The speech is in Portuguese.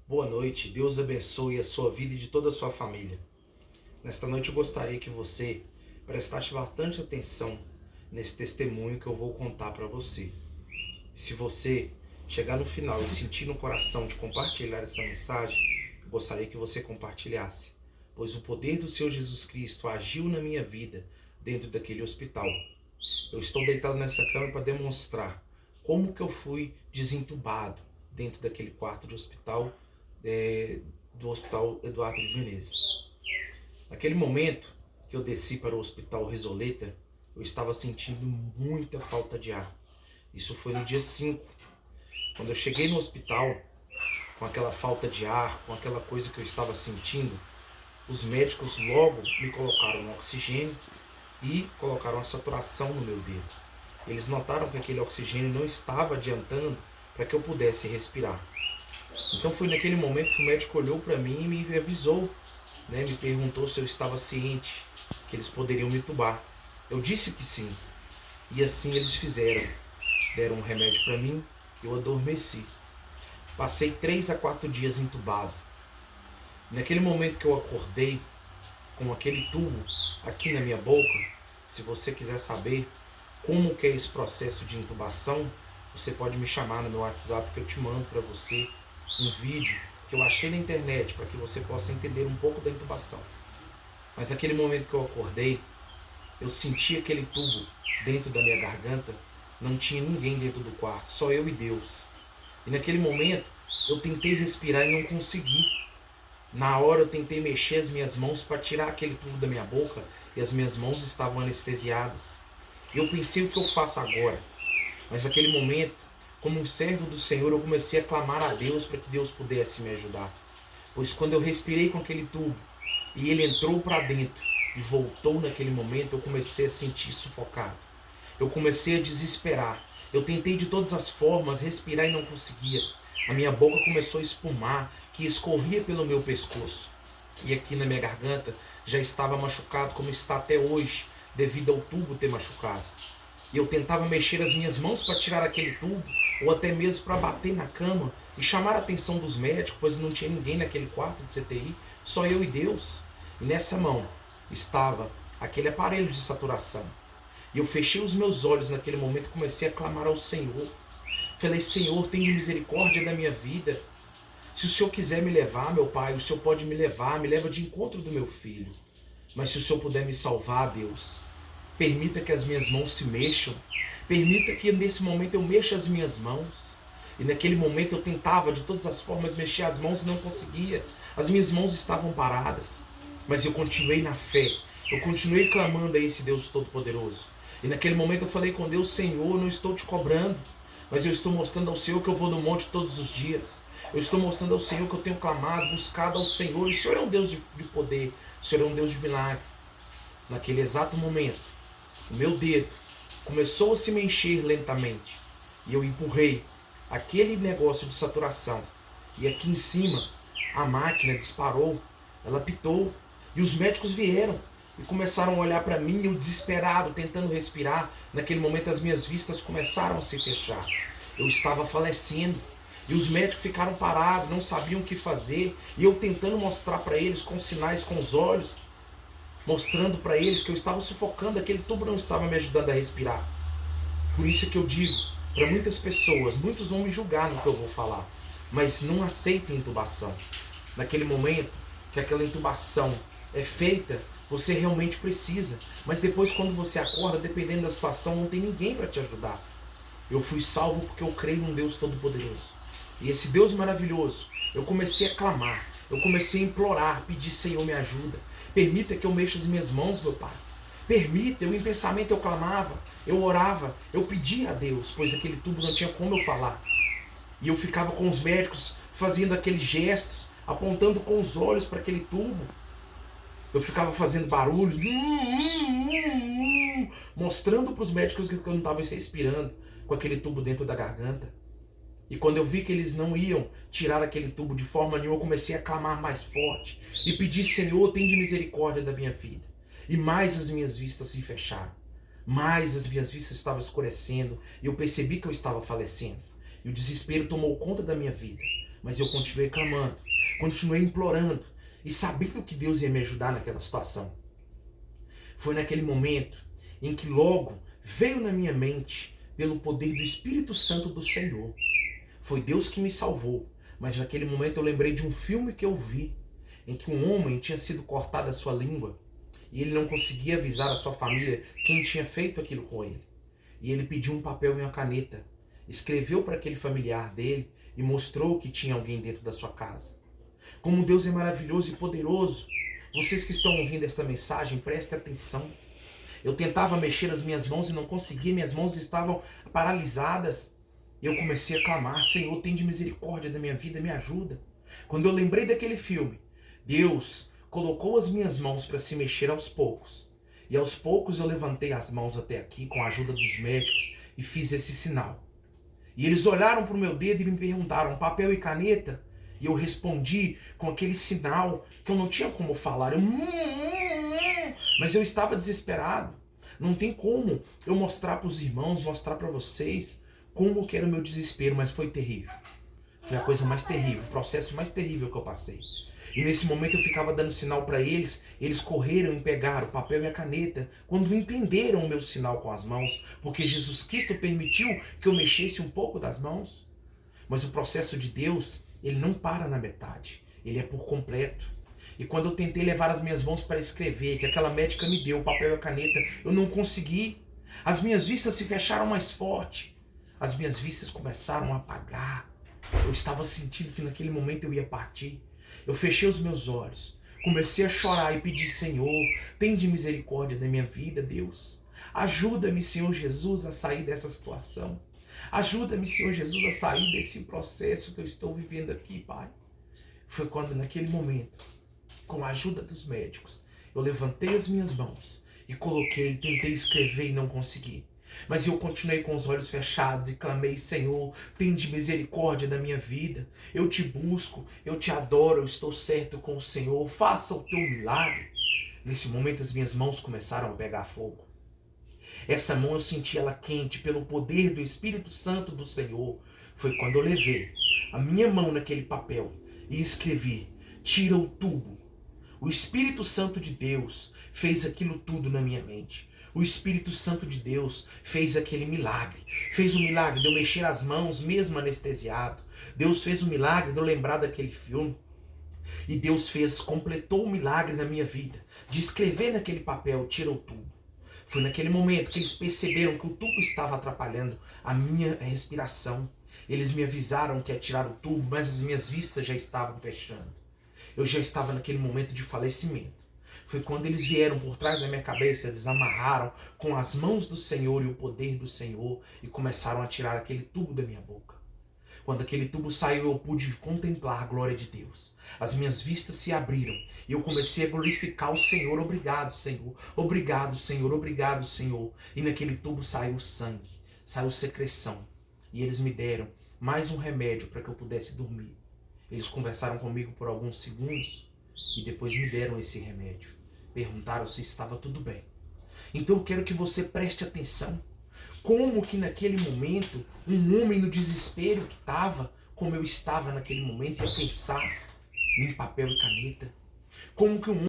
Boa noite, Deus abençoe a sua vida e de toda a sua família. Nesta noite eu gostaria que você prestasse bastante atenção nesse testemunho que eu vou contar para você. Se você chegar no final e sentir no coração de compartilhar essa mensagem, eu gostaria que você compartilhasse, pois o poder do Senhor Jesus Cristo agiu na minha vida dentro daquele hospital. Eu estou deitado nessa cama para demonstrar como que eu fui desentubado dentro daquele quarto de hospital, do Hospital Eduardo de Menezes. Naquele momento que eu desci para o Hospital Resoleta, eu estava sentindo muita falta de ar. Isso foi no dia 5. Quando eu cheguei no hospital, com aquela falta de ar, com aquela coisa que eu estava sentindo, os médicos logo me colocaram um oxigênio e colocaram a saturação no meu dedo. Eles notaram que aquele oxigênio não estava adiantando para que eu pudesse respirar. Então foi naquele momento que o médico olhou para mim e me avisou, me perguntou se eu estava ciente que eles poderiam me tubar. Eu disse que sim, e assim eles fizeram. Deram um remédio para mim, eu adormeci. Passei 3 a 4 dias entubado. Naquele momento que eu acordei, com aquele tubo aqui na minha boca, se você quiser saber como que é esse processo de intubação, você pode me chamar no meu WhatsApp que eu te mando para você um vídeo que eu achei na internet para que você possa entender um pouco da intubação. Mas naquele momento que eu acordei, eu senti aquele tubo dentro da minha garganta, não tinha ninguém dentro do quarto, só eu e Deus. E naquele momento eu tentei respirar e não consegui. Na hora eu tentei mexer as minhas mãos para tirar aquele tubo da minha boca e as minhas mãos estavam anestesiadas. E eu pensei o que eu faço agora. Mas naquele momento, como um servo do Senhor, eu comecei a clamar a Deus para que Deus pudesse me ajudar. Pois quando eu respirei com aquele tubo e ele entrou para dentro e voltou naquele momento, eu comecei a sentir sufocado. Eu comecei a desesperar. Eu tentei de todas as formas respirar e não conseguia. A minha boca começou a espumar, que escorria pelo meu pescoço. E aqui na minha garganta já estava machucado, como está até hoje, devido ao tubo ter machucado. E eu tentava mexer as minhas mãos para tirar aquele tubo, ou até mesmo para bater na cama e chamar a atenção dos médicos, pois não tinha ninguém naquele quarto de CTI, só eu e Deus. E nessa mão estava aquele aparelho de saturação. E eu fechei os meus olhos naquele momento e comecei a clamar ao Senhor. Falei, Senhor, tenha misericórdia da minha vida. Se o Senhor quiser me levar, meu Pai, o Senhor pode me levar, me leva de encontro do meu filho. Mas se o Senhor puder me salvar, Deus, permita que as minhas mãos se mexam. Permita que nesse momento eu mexa as minhas mãos. E naquele momento eu tentava de todas as formas mexer as mãos e não conseguia. As minhas mãos estavam paradas. Mas eu continuei na fé. Eu continuei clamando a esse Deus Todo-Poderoso. E naquele momento eu falei com Deus, Senhor, não estou te cobrando, mas eu estou mostrando ao Senhor que eu vou no monte todos os dias. Eu estou mostrando ao Senhor que eu tenho clamado, buscado ao Senhor. E o Senhor é um Deus de poder. O Senhor é um Deus de milagre. Naquele exato momento, o meu dedo começou a se mexer lentamente. E eu empurrei aquele negócio de saturação. E aqui em cima, a máquina disparou. Ela pitou. E os médicos vieram e começaram a olhar para mim, eu desesperado, tentando respirar. Naquele momento as minhas vistas começaram a se fechar. Eu estava falecendo. E os médicos ficaram parados, não sabiam o que fazer. E eu tentando mostrar para eles com sinais com os olhos, mostrando para eles que eu estava sufocando, aquele tubo não estava me ajudando a respirar. Por isso que eu digo, para muitas pessoas, muitos vão me julgar no que eu vou falar, mas não aceitem intubação. Naquele momento que aquela intubação é feita, você realmente precisa. Mas depois quando você acorda, dependendo da situação, não tem ninguém para te ajudar. Eu fui salvo porque eu creio num Deus Todo-Poderoso. E esse Deus maravilhoso, eu comecei a clamar, eu comecei a implorar, pedir, Senhor, me ajuda. Permita que eu mexa as minhas mãos, meu Pai. Permita, eu em pensamento eu clamava, eu orava, eu pedia a Deus, pois aquele tubo não tinha como eu falar. E eu ficava com os médicos fazendo aqueles gestos, apontando com os olhos para aquele tubo. Eu ficava fazendo barulho, mostrando para os médicos que eu não estava respirando com aquele tubo dentro da garganta. E quando eu vi que eles não iam tirar aquele tubo de forma nenhuma, eu comecei a clamar mais forte e pedir, Senhor, tem de misericórdia da minha vida. E mais as minhas vistas se fecharam. Mais as minhas vistas estavam escurecendo e eu percebi que eu estava falecendo. E o desespero tomou conta da minha vida. Mas eu continuei clamando, continuei implorando e sabendo que Deus ia me ajudar naquela situação. Foi naquele momento em que logo veio na minha mente, pelo poder do Espírito Santo do Senhor. Foi Deus que me salvou, mas naquele momento eu lembrei de um filme que eu vi, em que um homem tinha sido cortado a sua língua e ele não conseguia avisar a sua família quem tinha feito aquilo com ele. E ele pediu um papel e uma caneta, escreveu para aquele familiar dele e mostrou que tinha alguém dentro da sua casa. Como Deus é maravilhoso e poderoso. Vocês que estão ouvindo esta mensagem, prestem atenção. Eu tentava mexer as minhas mãos e não conseguia, minhas mãos estavam paralisadas. Eu comecei a clamar: Senhor, tem de misericórdia da minha vida, me ajuda. Quando eu lembrei daquele filme, Deus colocou as minhas mãos para se mexer aos poucos. E aos poucos eu levantei as mãos até aqui com a ajuda dos médicos e fiz esse sinal. E eles olharam para o meu dedo e me perguntaram: papel e caneta? E eu respondi com aquele sinal que eu não tinha como falar. Mas eu estava desesperado. Não tem como eu mostrar para os irmãos, mostrar para vocês como que era o meu desespero, mas foi terrível. Foi a coisa mais terrível, o processo mais terrível que eu passei. E nesse momento eu ficava dando sinal para eles, eles correram e pegaram o papel e a caneta, quando entenderam o meu sinal com as mãos, porque Jesus Cristo permitiu que eu mexesse um pouco das mãos. Mas o processo de Deus, ele não para na metade, ele é por completo. E quando eu tentei levar as minhas mãos para escrever, que aquela médica me deu o papel e a caneta, eu não consegui. As minhas vistas se fecharam mais forte. As minhas vistas começaram a apagar. Eu estava sentindo que naquele momento eu ia partir. Eu fechei os meus olhos, comecei a chorar e pedir: Senhor, tem de misericórdia da minha vida, Deus. Ajuda-me, Senhor Jesus, a sair dessa situação. Ajuda-me, Senhor Jesus, a sair desse processo que eu estou vivendo aqui, Pai. Foi quando naquele momento, com a ajuda dos médicos, eu levantei as minhas mãos e coloquei, tentei escrever e não consegui. Mas eu continuei com os olhos fechados e clamei: Senhor, tem de misericórdia da minha vida. Eu te busco, eu te adoro, eu estou certo com o Senhor. Faça o teu milagre. Nesse momento as minhas mãos começaram a pegar fogo. Essa mão eu senti ela quente pelo poder do Espírito Santo do Senhor. Foi quando eu levei a minha mão naquele papel e escrevi: tira o tubo. O Espírito Santo de Deus fez aquilo tudo na minha mente. O Espírito Santo de Deus fez aquele milagre. Fez o milagre de eu mexer as mãos mesmo anestesiado. Deus fez o milagre de eu lembrar daquele filme. E Deus completou o milagre na minha vida, de escrever naquele papel: tira o tubo. Foi naquele momento que eles perceberam que o tubo estava atrapalhando a minha respiração. Eles me avisaram que ia tirar o tubo, mas as minhas vistas já estavam fechando. Eu já estava naquele momento de falecimento. Foi quando eles vieram por trás da minha cabeça, desamarraram com as mãos do Senhor e o poder do Senhor e começaram a tirar aquele tubo da minha boca. Quando aquele tubo saiu, eu pude contemplar a glória de Deus. As minhas vistas se abriram e eu comecei a glorificar o Senhor. Obrigado, Senhor. Obrigado, Senhor. Obrigado, Senhor. E naquele tubo saiu sangue, saiu secreção. E eles me deram mais um remédio para que eu pudesse dormir. Eles conversaram comigo por alguns segundos e depois me deram esse remédio. Perguntaram se estava tudo bem. Então eu quero que você preste atenção. Como que naquele momento, um homem no desespero que estava, como eu estava naquele momento, ia pensar em papel e caneta. Como que um